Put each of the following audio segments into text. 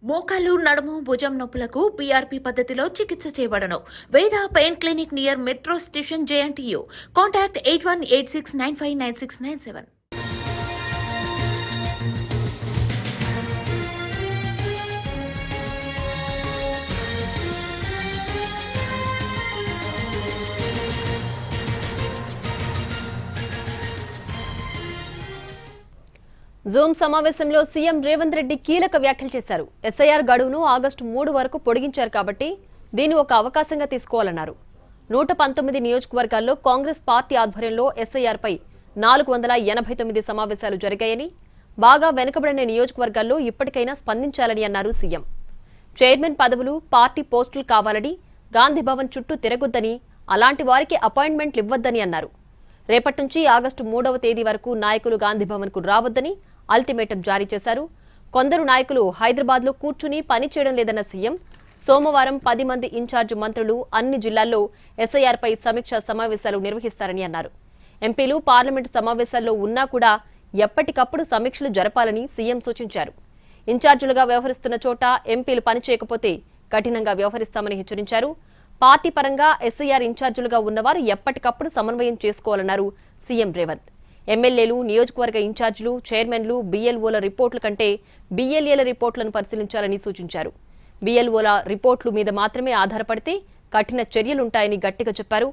మోకాలు నడుము భుజం నొప్పులకు పీఆర్పీ పద్ధతిలో చికిత్స చేయబడను. వేద pain clinic near metro station JNTU. Contact 8186959697. Zoom సమావేశంలో సీఎం రేవంత్ రెడ్డి కీలక వ్యాఖ్యలు చేశారు. ఎస్ఐఆర్ గడువును ఆగస్టు 3 వరకు పొడిగించారు కాబట్టి దీన్ని ఒక అవకాశంగా తీసుకోవాలన్నారు. 119 నియోజకవర్గాల్లో కాంగ్రెస్ పార్టీ ఆధ్వర్యంలో ఎస్ఐఆర్ పై 489 సమావేశాలు జరిగాయని, బాగా వెనుకబడిన నియోజకవర్గాల్లో ఇప్పటికైనా స్పందించాలని అన్నారు సీఎం. చైర్మన్ పదవులు, పార్టీ పోస్టులు కావాలని, గాంధీభవన్ చుట్టూ తిరగొద్దని, అలాంటి వారికి అపాయింట్మెంట్లు ఇవ్వొద్దని అన్నారు. రేపటి నుంచి ఆగస్టు 3వ తేదీ వరకు నాయకులు గాంధీభవన్ కు రావద్దని అల్టిమేటం జారీ చేశారు. కొందరు నాయకులు హైదరాబాద్ లో కూర్చుని పనిచేయడం లేదన్న సీఎం సోమవారం 10 మంది ఇన్ఛార్జ్ మంత్రులు అన్ని జిల్లాల్లో ఎస్ఐఆర్ పై సమీక్షా సమావేశాలు నిర్వహిస్తారని అన్నారు. ఎంపీలు పార్లమెంటు సమావేశాల్లో ఉన్నా కూడా ఎప్పటికప్పుడు సమీక్షలు జరపాలని సీఎం సూచించారు. ఇన్ఛార్జీలుగా వ్యవహరిస్తున్న చోట ఎంపీలు పనిచేయకపోతే కఠినంగా వ్యవహరిస్తామని హెచ్చరించారు. పార్టీ పరంగా ఎస్ఐఆర్ ఇన్ఛార్జీలుగా ఉన్నవారు ఎప్పటికప్పుడు సమన్వయం చేసుకోవాలన్నారు సీఎం రేవంత్. ఎమ్మెల్యేలు, నియోజకవర్గ ఇన్ఛార్జీలు, చైర్మన్లు, బీఎల్ఓల రిపోర్టుల కంటే బీఎల్ఏల రిపోర్టులను పరిశీలించాలని సూచించారు. బీఎల్ఓల రిపోర్టుల మీద మాత్రమే ఆధారపడితే కఠిన చర్యలుంటాయని గట్టిగా చెప్పారు.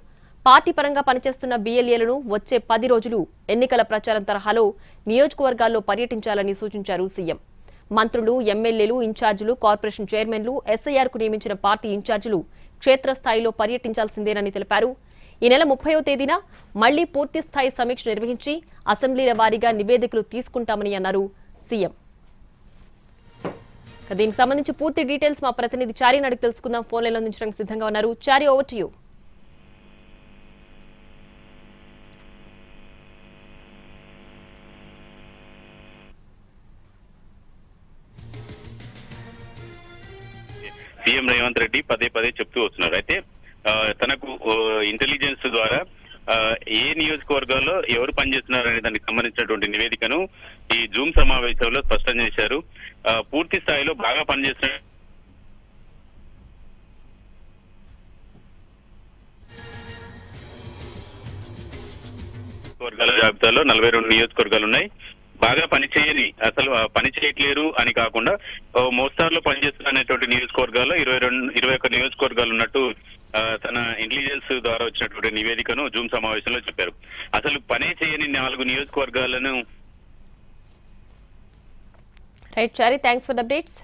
పార్టీ పరంగా పనిచేస్తున్న బీఎల్ఏలను వచ్చే 10 రోజులు ఎన్నికల ప్రచారం తరహాలో నియోజకవర్గాల్లో పర్యటించాలని సూచించారు సీఎం. మంత్రులు, ఎమ్మెల్యేలు, ఇన్ఛార్జీలు, కార్పొరేషన్ చైర్మన్లు, ఎస్ఐఆర్ కు నియమించిన పార్టీ ఇన్ఛార్జీలు క్షేత్రస్థాయిలో పర్యటించాల్సిందేనని తెలిపారు. ఈ నెల 30వ తేదీన మళ్లీ పూర్తి స్థాయి సమీక్ష నిర్వహించి అసెంబ్లీల వారీగా నివేదికలు తీసుకుంటామని అన్నారు సీఎం. దీనికి సంబంధించి పూర్తి డీటెయిల్స్ మా ప్రతినిధి చారీని అడిగి తెలుసుకుందాం. ఫోన్ లైన్లో అందించడానికి సిద్ధంగా ఉన్నారు. Chari, over to you. CM Revanth Reddy పదే చెప్తూ వస్తున్నారు. అయితే తనకు ఇంటెలిజెన్స్ ద్వారా ఏ నియోజకవర్గాల్లో ఎవరు పనిచేస్తున్నారు అనే దానికి సంబంధించినటువంటి నివేదికను ఈ జూమ్ సమావేశంలో స్పష్టం చేశారు. పూర్తి స్థాయిలో బాగా పనిచేస్తున్న వర్గాల జాబితాలో 42 నియోజకవర్గాలు ఉన్నాయి. బాగా పనిచేయని, అసలు పని చేయట్లేరు అని కాకుండా మోస్తార్లో పనిచేస్తున్న అనేటువంటి నియోజకవర్గాల్లో 21 నియోజకవర్గాలు ఉన్నట్టు తన ఇంటెలిజెన్స్ ద్వారా వచ్చినటువంటి నివేదికను జూమ్ సమావేశంలో చెప్పారు. అసలు పనే చేయని 4 నియోజకవర్గాలను. Right Chari, thanks for the updates.